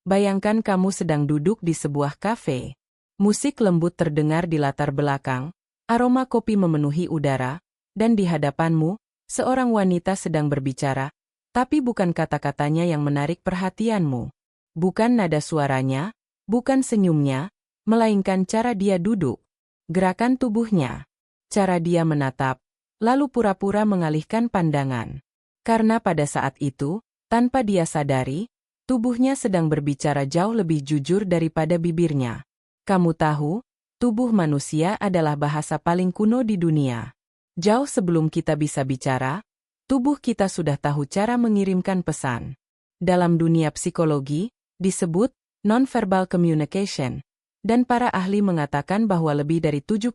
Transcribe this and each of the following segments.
Bayangkan kamu sedang duduk di sebuah kafe. Musik lembut terdengar di latar belakang, aroma kopi memenuhi udara, dan di hadapanmu, seorang wanita sedang berbicara, tapi bukan kata-katanya yang menarik perhatianmu. Bukan nada suaranya, bukan senyumnya, melainkan cara dia duduk, gerakan tubuhnya, cara dia menatap, lalu pura-pura mengalihkan pandangan. Karena pada saat itu, tanpa dia sadari, tubuhnya sedang berbicara jauh lebih jujur daripada bibirnya. Kamu tahu, tubuh manusia adalah bahasa paling kuno di dunia. Jauh sebelum kita bisa bicara, tubuh kita sudah tahu cara mengirimkan pesan. Dalam dunia psikologi, disebut non-verbal communication, dan para ahli mengatakan bahwa lebih dari 70%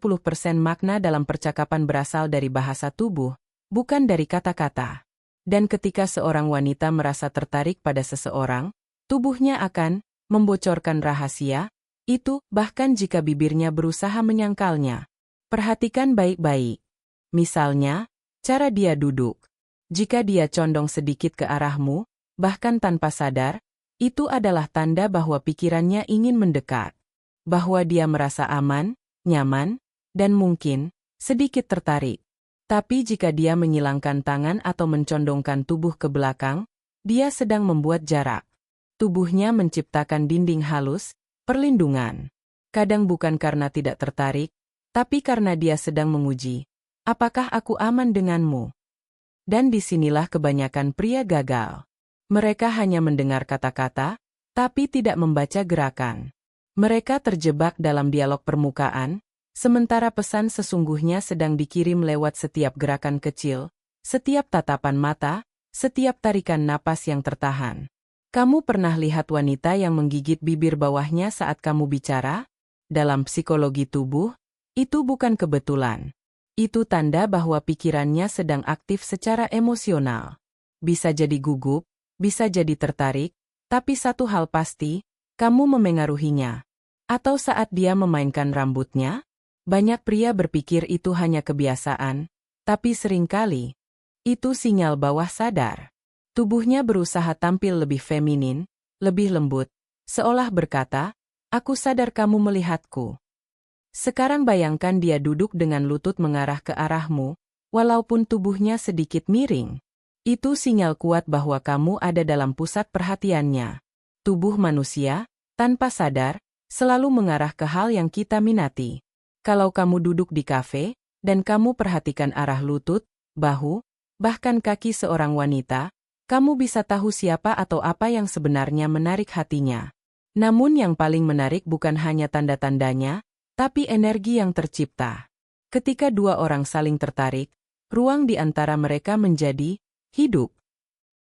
makna dalam percakapan berasal dari bahasa tubuh, bukan dari kata-kata. Dan ketika seorang wanita merasa tertarik pada seseorang, tubuhnya akan membocorkan rahasia itu, bahkan jika bibirnya berusaha menyangkalnya. Perhatikan baik-baik. Misalnya, cara dia duduk. Jika dia condong sedikit ke arahmu, bahkan tanpa sadar, itu adalah tanda bahwa pikirannya ingin mendekat. Bahwa dia merasa aman, nyaman, dan mungkin sedikit tertarik. Tapi jika dia menyilangkan tangan atau mencondongkan tubuh ke belakang, dia sedang membuat jarak. Tubuhnya menciptakan dinding halus, perlindungan. Kadang bukan karena tidak tertarik, tapi karena dia sedang menguji, apakah aku aman denganmu? Dan disinilah kebanyakan pria gagal. Mereka hanya mendengar kata-kata, tapi tidak membaca gerakan. Mereka terjebak dalam dialog permukaan, sementara pesan sesungguhnya sedang dikirim lewat setiap gerakan kecil, setiap tatapan mata, setiap tarikan napas yang tertahan. Kamu pernah lihat wanita yang menggigit bibir bawahnya saat kamu bicara? Dalam psikologi tubuh, itu bukan kebetulan. Itu tanda bahwa pikirannya sedang aktif secara emosional. Bisa jadi gugup, bisa jadi tertarik, tapi satu hal pasti, kamu memengaruhinya. Atau saat dia memainkan rambutnya? Banyak pria berpikir itu hanya kebiasaan, tapi seringkali itu sinyal bawah sadar. Tubuhnya berusaha tampil lebih feminin, lebih lembut, seolah berkata, "Aku sadar kamu melihatku." Sekarang bayangkan dia duduk dengan lutut mengarah ke arahmu, walaupun tubuhnya sedikit miring. Itu sinyal kuat bahwa kamu ada dalam pusat perhatiannya. Tubuh manusia, tanpa sadar, selalu mengarah ke hal yang kita minati. Kalau kamu duduk di kafe, dan kamu perhatikan arah lutut, bahu, bahkan kaki seorang wanita, kamu bisa tahu siapa atau apa yang sebenarnya menarik hatinya. Namun yang paling menarik bukan hanya tanda-tandanya, tapi energi yang tercipta. Ketika dua orang saling tertarik, ruang di antara mereka menjadi hidup.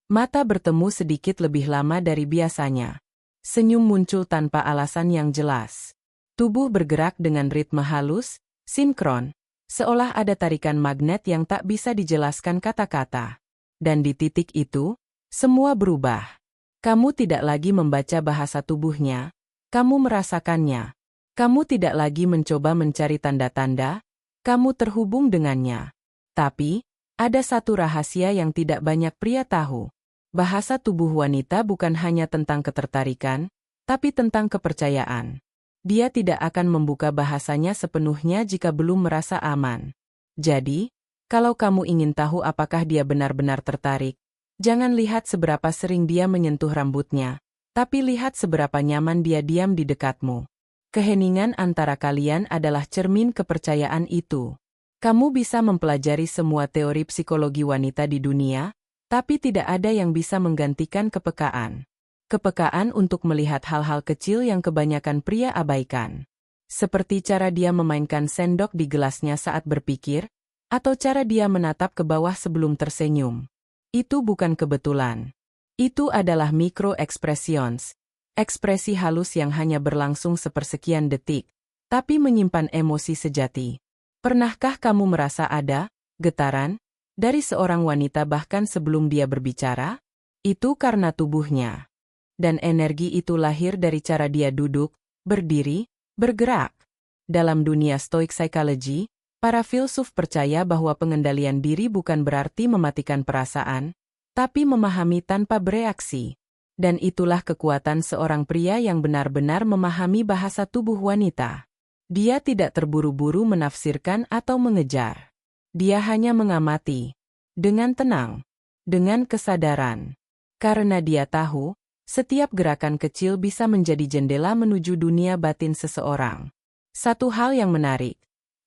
Mata bertemu sedikit lebih lama dari biasanya. Senyum muncul tanpa alasan yang jelas. Tubuh bergerak dengan ritme halus, sinkron, seolah ada tarikan magnet yang tak bisa dijelaskan kata-kata. Dan di titik itu, semua berubah. Kamu tidak lagi membaca bahasa tubuhnya, kamu merasakannya. Kamu tidak lagi mencoba mencari tanda-tanda, kamu terhubung dengannya. Tapi, ada satu rahasia yang tidak banyak pria tahu. Bahasa tubuh wanita bukan hanya tentang ketertarikan, tapi tentang kepercayaan. Dia tidak akan membuka bahasanya sepenuhnya jika belum merasa aman. Jadi, kalau kamu ingin tahu apakah dia benar-benar tertarik, jangan lihat seberapa sering dia menyentuh rambutnya, tapi lihat seberapa nyaman dia diam di dekatmu. Keheningan antara kalian adalah cermin kepercayaan itu. Kamu bisa mempelajari semua teori psikologi wanita di dunia, tapi tidak ada yang bisa menggantikan kepekaan. Kepekaan untuk melihat hal-hal kecil yang kebanyakan pria abaikan. Seperti cara dia memainkan sendok di gelasnya saat berpikir, atau cara dia menatap ke bawah sebelum tersenyum. Itu bukan kebetulan. Itu adalah micro-expressions, ekspresi halus yang hanya berlangsung sepersekian detik, tapi menyimpan emosi sejati. Pernahkah kamu merasa ada getaran dari seorang wanita bahkan sebelum dia berbicara? Itu karena tubuhnya. Dan energi itu lahir dari cara dia duduk, berdiri, bergerak. Dalam dunia Stoic Psychology, para filsuf percaya bahwa pengendalian diri bukan berarti mematikan perasaan, tapi memahami tanpa bereaksi. Dan itulah kekuatan seorang pria yang benar-benar memahami bahasa tubuh wanita. Dia tidak terburu-buru menafsirkan atau mengejar. Dia hanya mengamati. Dengan tenang. Dengan kesadaran. Karena dia tahu, setiap gerakan kecil bisa menjadi jendela menuju dunia batin seseorang. Satu hal yang menarik.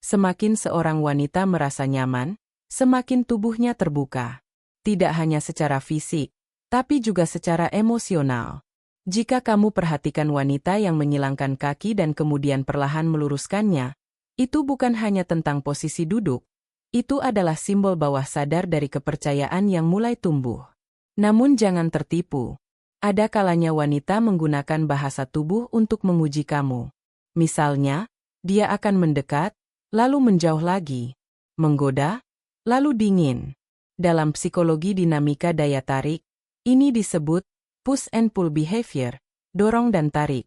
Semakin seorang wanita merasa nyaman, semakin tubuhnya terbuka. Tidak hanya secara fisik, tapi juga secara emosional. Jika kamu perhatikan wanita yang menyilangkan kaki dan kemudian perlahan meluruskannya, itu bukan hanya tentang posisi duduk. Itu adalah simbol bawah sadar dari kepercayaan yang mulai tumbuh. Namun jangan tertipu. Ada kalanya wanita menggunakan bahasa tubuh untuk menguji kamu. Misalnya, dia akan mendekat, lalu menjauh lagi, menggoda, lalu dingin. Dalam psikologi dinamika daya tarik, ini disebut push and pull behavior, dorong dan tarik.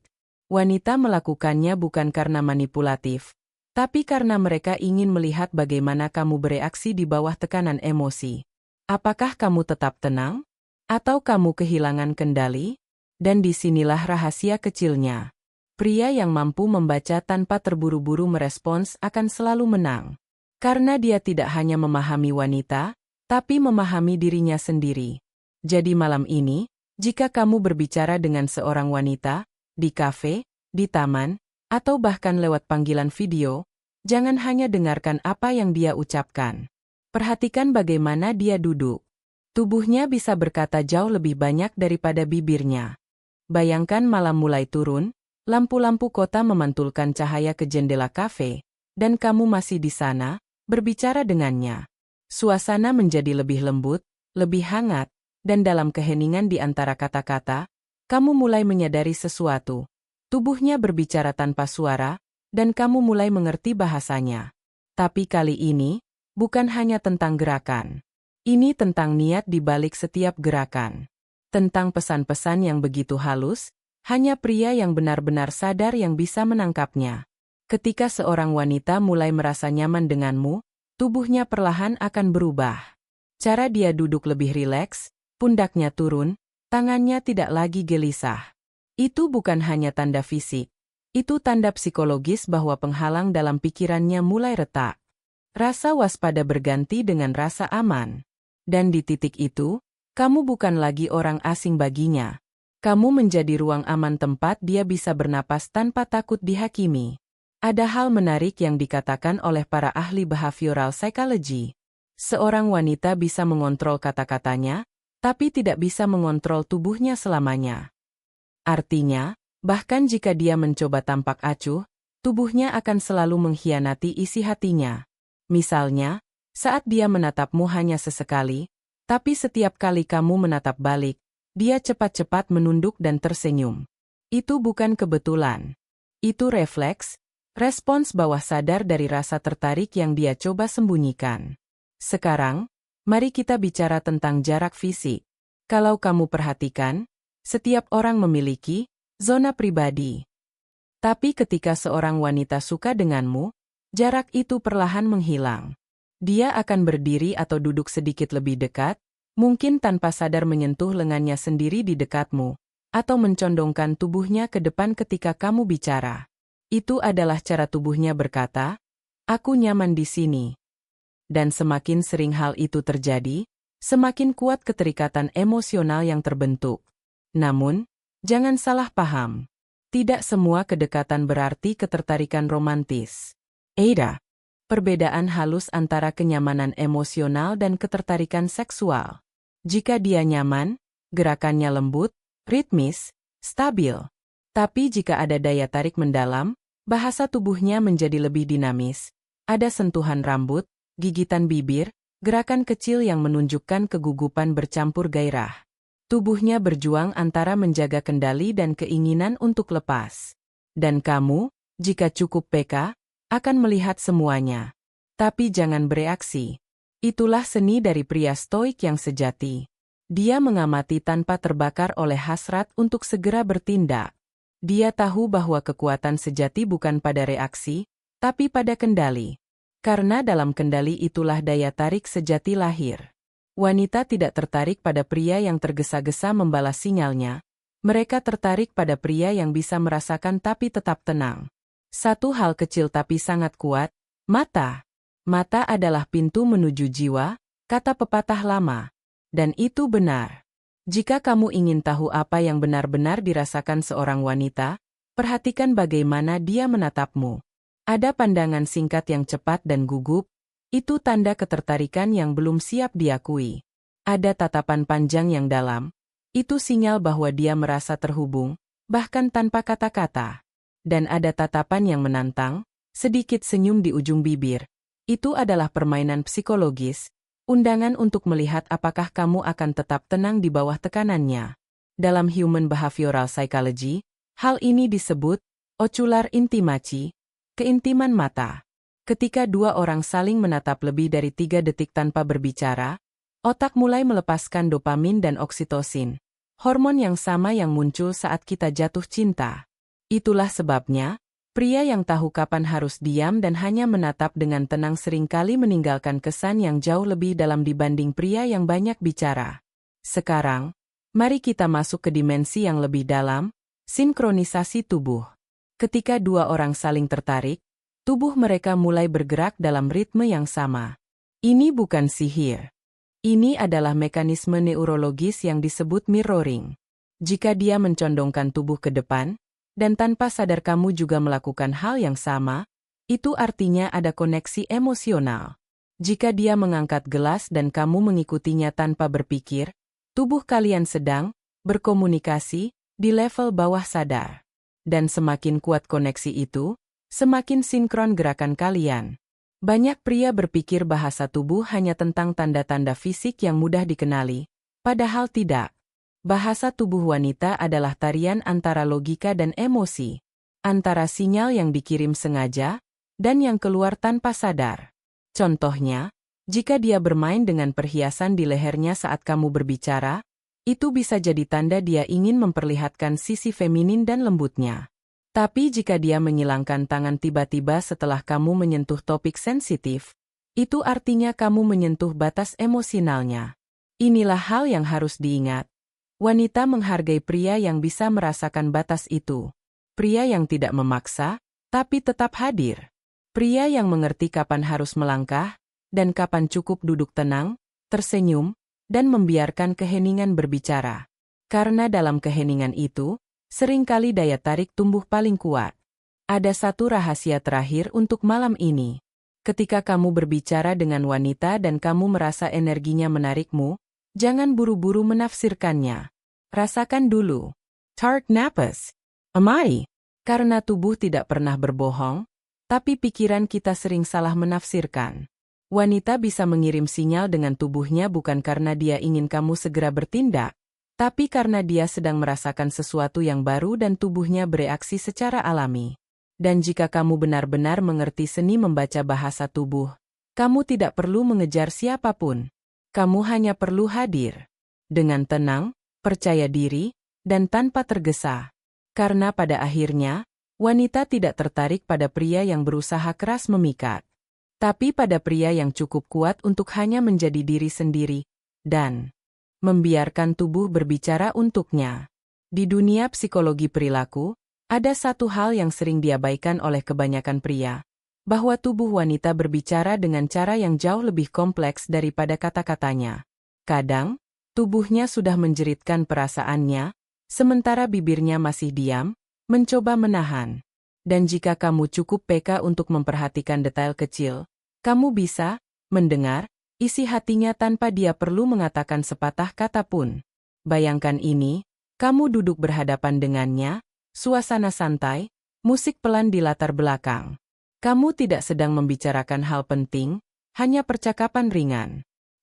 Wanita melakukannya bukan karena manipulatif, tapi karena mereka ingin melihat bagaimana kamu bereaksi di bawah tekanan emosi. Apakah kamu tetap tenang? Atau kamu kehilangan kendali? Dan disinilah rahasia kecilnya. Pria yang mampu membaca tanpa terburu-buru merespons akan selalu menang. Karena dia tidak hanya memahami wanita, tapi memahami dirinya sendiri. Jadi malam ini, jika kamu berbicara dengan seorang wanita, di kafe, di taman, atau bahkan lewat panggilan video, jangan hanya dengarkan apa yang dia ucapkan. Perhatikan bagaimana dia duduk. Tubuhnya bisa berkata jauh lebih banyak daripada bibirnya. Bayangkan malam mulai turun, lampu-lampu kota memantulkan cahaya ke jendela kafe, dan kamu masih di sana, berbicara dengannya. Suasana menjadi lebih lembut, lebih hangat, dan dalam keheningan di antara kata-kata, kamu mulai menyadari sesuatu. Tubuhnya berbicara tanpa suara, dan kamu mulai mengerti bahasanya. Tapi kali ini, bukan hanya tentang gerakan. Ini tentang niat di balik setiap gerakan. Tentang pesan-pesan yang begitu halus, hanya pria yang benar-benar sadar yang bisa menangkapnya. Ketika seorang wanita mulai merasa nyaman denganmu, tubuhnya perlahan akan berubah. Cara dia duduk lebih rileks, pundaknya turun, tangannya tidak lagi gelisah. Itu bukan hanya tanda fisik. Itu tanda psikologis bahwa penghalang dalam pikirannya mulai retak. Rasa waspada berganti dengan rasa aman. Dan di titik itu, kamu bukan lagi orang asing baginya. Kamu menjadi ruang aman tempat dia bisa bernapas tanpa takut dihakimi. Ada hal menarik yang dikatakan oleh para ahli behavioral psychology. Seorang wanita bisa mengontrol kata-katanya, tapi tidak bisa mengontrol tubuhnya selamanya. Artinya, bahkan jika dia mencoba tampak acuh, tubuhnya akan selalu mengkhianati isi hatinya. Misalnya, saat dia menatapmu hanya sesekali, tapi setiap kali kamu menatap balik, dia cepat-cepat menunduk dan tersenyum. Itu bukan kebetulan. Itu refleks, respons bawah sadar dari rasa tertarik yang dia coba sembunyikan. Sekarang, mari kita bicara tentang jarak fisik. Kalau kamu perhatikan, setiap orang memiliki zona pribadi. Tapi ketika seorang wanita suka denganmu, jarak itu perlahan menghilang. Dia akan berdiri atau duduk sedikit lebih dekat, mungkin tanpa sadar menyentuh lengannya sendiri di dekatmu, atau mencondongkan tubuhnya ke depan ketika kamu bicara. Itu adalah cara tubuhnya berkata, "Aku nyaman di sini." Dan semakin sering hal itu terjadi, semakin kuat keterikatan emosional yang terbentuk. Namun, jangan salah paham. Tidak semua kedekatan berarti ketertarikan romantis. Ada perbedaan halus antara kenyamanan emosional dan ketertarikan seksual. Jika dia nyaman, gerakannya lembut, ritmis, stabil. Tapi jika ada daya tarik mendalam, bahasa tubuhnya menjadi lebih dinamis. Ada sentuhan rambut, gigitan bibir, gerakan kecil yang menunjukkan kegugupan bercampur gairah. Tubuhnya berjuang antara menjaga kendali dan keinginan untuk lepas. Dan kamu, jika cukup peka, akan melihat semuanya. Tapi jangan bereaksi. Itulah seni dari pria stoik yang sejati. Dia mengamati tanpa terbakar oleh hasrat untuk segera bertindak. Dia tahu bahwa kekuatan sejati bukan pada reaksi, tapi pada kendali. Karena dalam kendali itulah daya tarik sejati lahir. Wanita tidak tertarik pada pria yang tergesa-gesa membalas sinyalnya, Mereka tertarik pada pria yang bisa merasakan tapi tetap tenang. Satu hal kecil tapi sangat kuat, mata. Mata adalah pintu menuju jiwa, kata pepatah lama. Dan itu benar. Jika kamu ingin tahu apa yang benar-benar dirasakan seorang wanita, perhatikan bagaimana dia menatapmu. Ada pandangan singkat yang cepat dan gugup, itu tanda ketertarikan yang belum siap diakui. Ada tatapan panjang yang dalam, itu sinyal bahwa dia merasa terhubung, bahkan tanpa kata-kata. Dan ada tatapan yang menantang, sedikit senyum di ujung bibir. Itu adalah permainan psikologis, undangan untuk melihat apakah kamu akan tetap tenang di bawah tekanannya. Dalam Human Behavioral Psychology, hal ini disebut ocular intimacy, keintiman mata. Ketika dua orang saling menatap lebih dari 3 detik tanpa berbicara, otak mulai melepaskan dopamin dan oksitosin, hormon yang sama yang muncul saat kita jatuh cinta. Itulah sebabnya, pria yang tahu kapan harus diam dan hanya menatap dengan tenang seringkali meninggalkan kesan yang jauh lebih dalam dibanding pria yang banyak bicara. Sekarang, mari kita masuk ke dimensi yang lebih dalam, sinkronisasi tubuh. Ketika dua orang saling tertarik, tubuh mereka mulai bergerak dalam ritme yang sama. Ini bukan sihir. Ini adalah mekanisme neurologis yang disebut mirroring. Jika dia mencondongkan tubuh ke depan, dan tanpa sadar kamu juga melakukan hal yang sama, itu artinya ada koneksi emosional. Jika dia mengangkat gelas dan kamu mengikutinya tanpa berpikir, tubuh kalian sedang berkomunikasi di level bawah sadar. Dan semakin kuat koneksi itu, semakin sinkron gerakan kalian. Banyak pria berpikir bahasa tubuh hanya tentang tanda-tanda fisik yang mudah dikenali, padahal tidak. Bahasa tubuh wanita adalah tarian antara logika dan emosi, antara sinyal yang dikirim sengaja dan yang keluar tanpa sadar. Contohnya, jika dia bermain dengan perhiasan di lehernya saat kamu berbicara, itu bisa jadi tanda dia ingin memperlihatkan sisi feminin dan lembutnya. Tapi jika dia menyilangkan tangan tiba-tiba setelah kamu menyentuh topik sensitif, itu artinya kamu menyentuh batas emosionalnya. Inilah hal yang harus diingat. Wanita menghargai pria yang bisa merasakan batas itu. Pria yang tidak memaksa, tapi tetap hadir. Pria yang mengerti kapan harus melangkah, dan kapan cukup duduk tenang, tersenyum, dan membiarkan keheningan berbicara. Karena dalam keheningan itu, seringkali daya tarik tumbuh paling kuat. Ada satu rahasia terakhir untuk malam ini. Ketika kamu berbicara dengan wanita dan kamu merasa energinya menarikmu, jangan buru-buru menafsirkannya. Rasakan dulu. Tarik napas. Amai. Karena tubuh tidak pernah berbohong, tapi pikiran kita sering salah menafsirkan. Wanita bisa mengirim sinyal dengan tubuhnya bukan karena dia ingin kamu segera bertindak, tapi karena dia sedang merasakan sesuatu yang baru dan tubuhnya bereaksi secara alami. Dan jika kamu benar-benar mengerti seni membaca bahasa tubuh, kamu tidak perlu mengejar siapapun. Kamu hanya perlu hadir. Dengan tenang, percaya diri, dan tanpa tergesa. Karena pada akhirnya, wanita tidak tertarik pada pria yang berusaha keras memikat. Tapi pada pria yang cukup kuat untuk hanya menjadi diri sendiri, dan membiarkan tubuh berbicara untuknya. Di dunia psikologi perilaku, ada satu hal yang sering diabaikan oleh kebanyakan pria, bahwa tubuh wanita berbicara dengan cara yang jauh lebih kompleks daripada kata-katanya. Kadang, tubuhnya sudah menjeritkan perasaannya, sementara bibirnya masih diam, mencoba menahan. Dan jika kamu cukup peka untuk memperhatikan detail kecil, kamu bisa mendengar isi hatinya tanpa dia perlu mengatakan sepatah kata pun. Bayangkan ini, kamu duduk berhadapan dengannya, suasana santai, musik pelan di latar belakang. Kamu tidak sedang membicarakan hal penting, hanya percakapan ringan.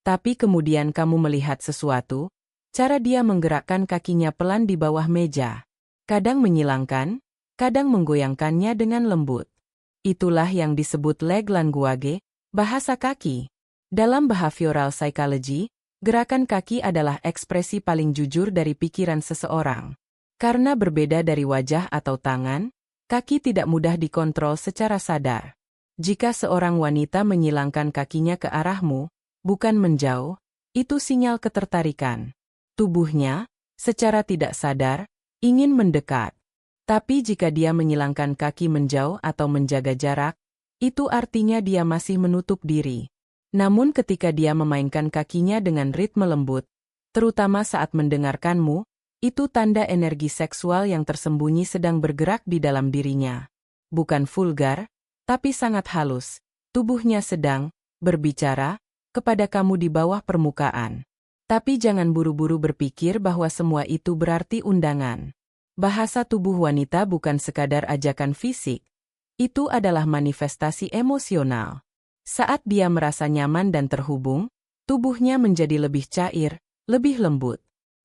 Tapi kemudian kamu melihat sesuatu, cara dia menggerakkan kakinya pelan di bawah meja. Kadang menyilangkan, kadang menggoyangkannya dengan lembut. Itulah yang disebut leg language, bahasa kaki. Dalam behavioral psychology, gerakan kaki adalah ekspresi paling jujur dari pikiran seseorang. Karena berbeda dari wajah atau tangan, kaki tidak mudah dikontrol secara sadar. Jika seorang wanita menyilangkan kakinya ke arahmu, bukan menjauh, itu sinyal ketertarikan. Tubuhnya, secara tidak sadar, ingin mendekat. Tapi jika dia menyilangkan kaki menjauh atau menjaga jarak, itu artinya dia masih menutup diri. Namun ketika dia memainkan kakinya dengan ritme lembut, terutama saat mendengarkanmu, itu tanda energi seksual yang tersembunyi sedang bergerak di dalam dirinya. Bukan vulgar, tapi sangat halus. Tubuhnya sedang berbicara kepada kamu di bawah permukaan. Tapi jangan buru-buru berpikir bahwa semua itu berarti undangan. Bahasa tubuh wanita bukan sekadar ajakan fisik. Itu adalah manifestasi emosional. Saat dia merasa nyaman dan terhubung, tubuhnya menjadi lebih cair, lebih lembut.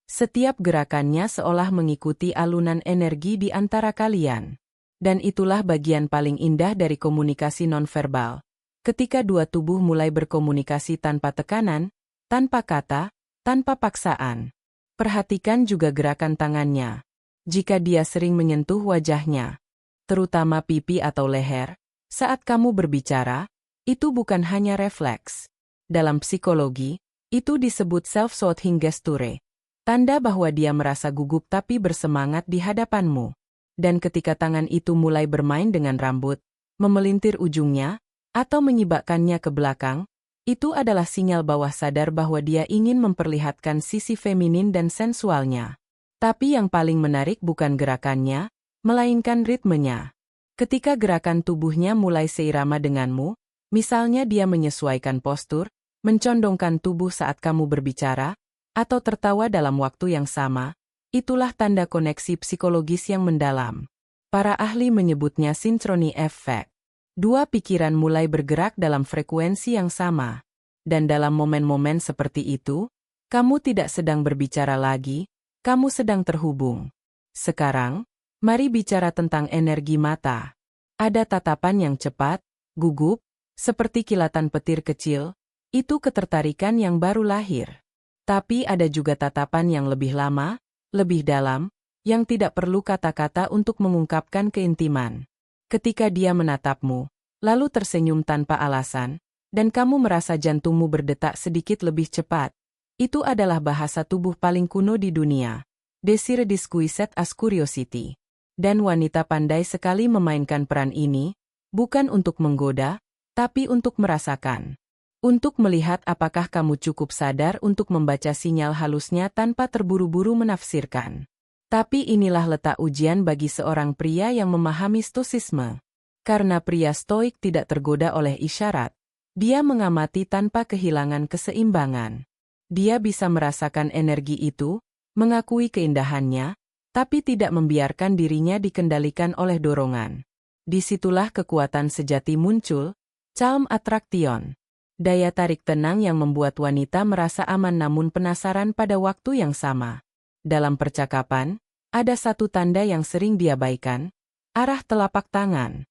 Setiap gerakannya seolah mengikuti alunan energi di antara kalian. Dan itulah bagian paling indah dari komunikasi nonverbal. Ketika dua tubuh mulai berkomunikasi tanpa tekanan, tanpa kata, tanpa paksaan. Perhatikan juga gerakan tangannya. Jika dia sering menyentuh wajahnya, terutama pipi atau leher, saat kamu berbicara, itu bukan hanya refleks. Dalam psikologi, itu disebut self-soothing gesture. Tanda bahwa dia merasa gugup tapi bersemangat di hadapanmu. Dan ketika tangan itu mulai bermain dengan rambut, memelintir ujungnya, atau menyibakkannya ke belakang, itu adalah sinyal bawah sadar bahwa dia ingin memperlihatkan sisi feminin dan sensualnya. Tapi yang paling menarik bukan gerakannya, melainkan ritmenya. Ketika gerakan tubuhnya mulai seirama denganmu, misalnya dia menyesuaikan postur, mencondongkan tubuh saat kamu berbicara, atau tertawa dalam waktu yang sama, itulah tanda koneksi psikologis yang mendalam. Para ahli menyebutnya synchrony effect. Dua pikiran mulai bergerak dalam frekuensi yang sama. Dan dalam momen-momen seperti itu, kamu tidak sedang berbicara lagi, kamu sedang terhubung. Sekarang, mari bicara tentang energi mata. Ada tatapan yang cepat, gugup, seperti kilatan petir kecil, itu ketertarikan yang baru lahir. Tapi ada juga tatapan yang lebih lama, lebih dalam, yang tidak perlu kata-kata untuk mengungkapkan keintiman. Ketika dia menatapmu, lalu tersenyum tanpa alasan, dan kamu merasa jantungmu berdetak sedikit lebih cepat, itu adalah bahasa tubuh paling kuno di dunia. Desire disguised as curiosity. Dan wanita pandai sekali memainkan peran ini, bukan untuk menggoda, tapi untuk merasakan. Untuk melihat apakah kamu cukup sadar untuk membaca sinyal halusnya tanpa terburu-buru menafsirkan. Tapi inilah letak ujian bagi seorang pria yang memahami stoisisme. Karena pria stoik tidak tergoda oleh isyarat, dia mengamati tanpa kehilangan keseimbangan. Dia bisa merasakan energi itu, mengakui keindahannya, tapi tidak membiarkan dirinya dikendalikan oleh dorongan. Disitulah kekuatan sejati muncul, charm attraction. Daya tarik tenang yang membuat wanita merasa aman namun penasaran pada waktu yang sama. Dalam percakapan, ada satu tanda yang sering diabaikan, arah telapak tangan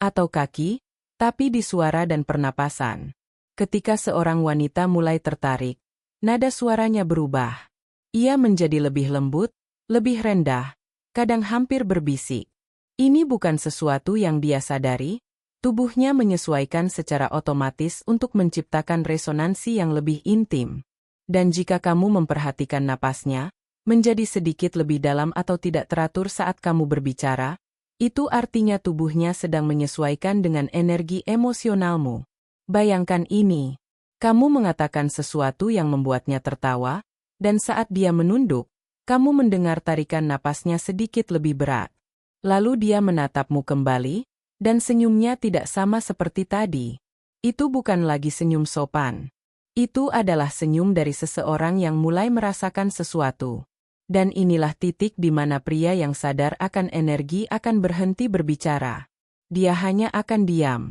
atau kaki, tapi di suara dan pernapasan. Ketika seorang wanita mulai tertarik, nada suaranya berubah. Ia menjadi lebih lembut, lebih rendah, kadang hampir berbisik. Ini bukan sesuatu yang dia sadari, tubuhnya menyesuaikan secara otomatis untuk menciptakan resonansi yang lebih intim. Dan jika kamu memperhatikan napasnya, menjadi sedikit lebih dalam atau tidak teratur saat kamu berbicara, itu artinya tubuhnya sedang menyesuaikan dengan energi emosionalmu. Bayangkan ini, kamu mengatakan sesuatu yang membuatnya tertawa, dan saat dia menunduk, kamu mendengar tarikan napasnya sedikit lebih berat. Lalu dia menatapmu kembali, dan senyumnya tidak sama seperti tadi. Itu bukan lagi senyum sopan. Itu adalah senyum dari seseorang yang mulai merasakan sesuatu. Dan inilah titik di mana pria yang sadar akan energi akan berhenti berbicara. Dia hanya akan diam.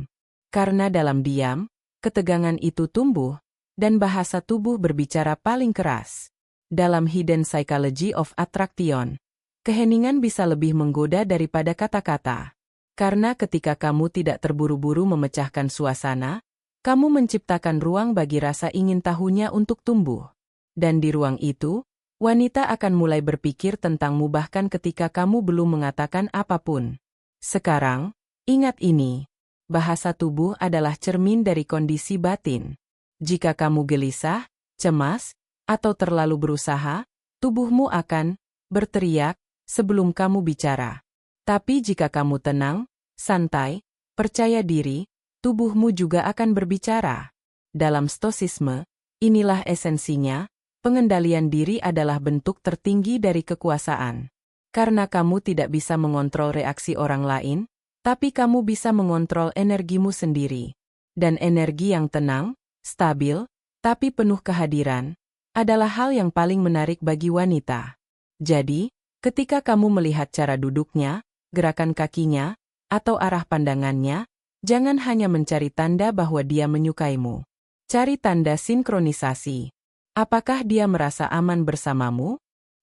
Karena dalam diam, ketegangan itu tumbuh, dan bahasa tubuh berbicara paling keras. Dalam Hidden Psychology of Attraction, keheningan bisa lebih menggoda daripada kata-kata. Karena ketika kamu tidak terburu-buru memecahkan suasana, kamu menciptakan ruang bagi rasa ingin tahunya untuk tumbuh. Dan di ruang itu, wanita akan mulai berpikir tentangmu bahkan ketika kamu belum mengatakan apapun. Sekarang, ingat ini, bahasa tubuh adalah cermin dari kondisi batin. Jika kamu gelisah, cemas, atau terlalu berusaha, tubuhmu akan berteriak, sebelum kamu bicara. Tapi jika kamu tenang, santai, percaya diri, tubuhmu juga akan berbicara. Dalam Stoisisme, inilah esensinya, pengendalian diri adalah bentuk tertinggi dari kekuasaan. Karena kamu tidak bisa mengontrol reaksi orang lain, tapi kamu bisa mengontrol energimu sendiri. Dan energi yang tenang, stabil, tapi penuh kehadiran, adalah hal yang paling menarik bagi wanita. Jadi, ketika kamu melihat cara duduknya, gerakan kakinya, atau arah pandangannya, jangan hanya mencari tanda bahwa dia menyukaimu. Cari tanda sinkronisasi. Apakah dia merasa aman bersamamu?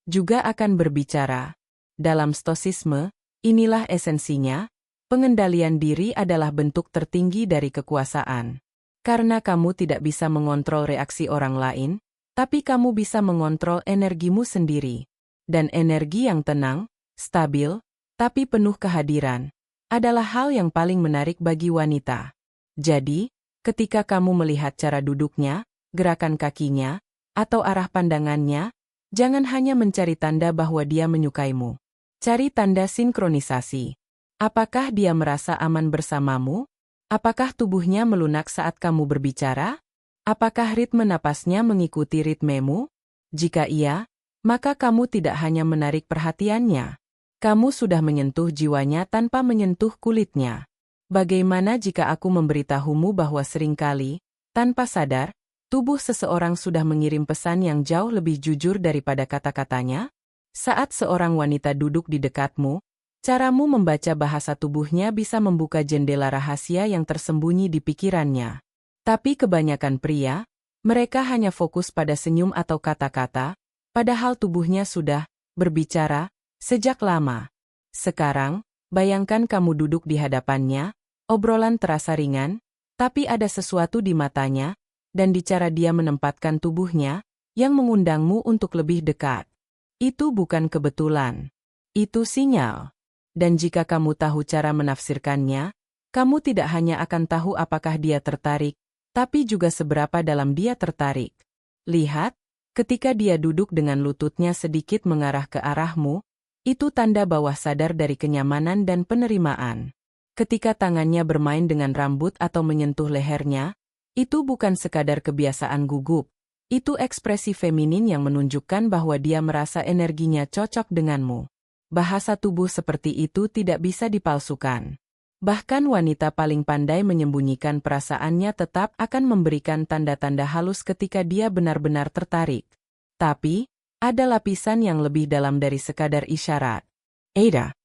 Juga akan berbicara. Dalam Stoisisme, inilah esensinya, pengendalian diri adalah bentuk tertinggi dari kekuasaan. Karena kamu tidak bisa mengontrol reaksi orang lain, tapi kamu bisa mengontrol energimu sendiri. Dan energi yang tenang, stabil, tapi penuh kehadiran, adalah hal yang paling menarik bagi wanita. Jadi, ketika kamu melihat cara duduknya, gerakan kakinya, atau arah pandangannya, jangan hanya mencari tanda bahwa dia menyukaimu. Cari tanda sinkronisasi. Apakah dia merasa aman bersamamu? Apakah tubuhnya melunak saat kamu berbicara? Apakah ritme napasnya mengikuti ritmemu? Jika iya, maka kamu tidak hanya menarik perhatiannya. Kamu sudah menyentuh jiwanya tanpa menyentuh kulitnya. Bagaimana jika aku memberitahumu bahwa seringkali, tanpa sadar, tubuh seseorang sudah mengirim pesan yang jauh lebih jujur daripada kata-katanya? Saat seorang wanita duduk di dekatmu, caramu membaca bahasa tubuhnya bisa membuka jendela rahasia yang tersembunyi di pikirannya. Tapi kebanyakan pria, mereka hanya fokus pada senyum atau kata-kata, padahal tubuhnya sudah berbicara sejak lama. Sekarang, bayangkan kamu duduk di hadapannya, obrolan terasa ringan, tapi ada sesuatu di matanya, dan di cara dia menempatkan tubuhnya, yang mengundangmu untuk lebih dekat. Itu bukan kebetulan. Itu sinyal. Dan jika kamu tahu cara menafsirkannya, kamu tidak hanya akan tahu apakah dia tertarik, tapi juga seberapa dalam dia tertarik. Lihat, ketika dia duduk dengan lututnya sedikit mengarah ke arahmu, itu tanda bawah sadar dari kenyamanan dan penerimaan. Ketika tangannya bermain dengan rambut atau menyentuh lehernya, itu bukan sekadar kebiasaan gugup. Itu ekspresi feminin yang menunjukkan bahwa dia merasa energinya cocok denganmu. Bahasa tubuh seperti itu tidak bisa dipalsukan. Bahkan wanita paling pandai menyembunyikan perasaannya tetap akan memberikan tanda-tanda halus ketika dia benar-benar tertarik. Tapi, ada lapisan yang lebih dalam dari sekadar isyarat. Ada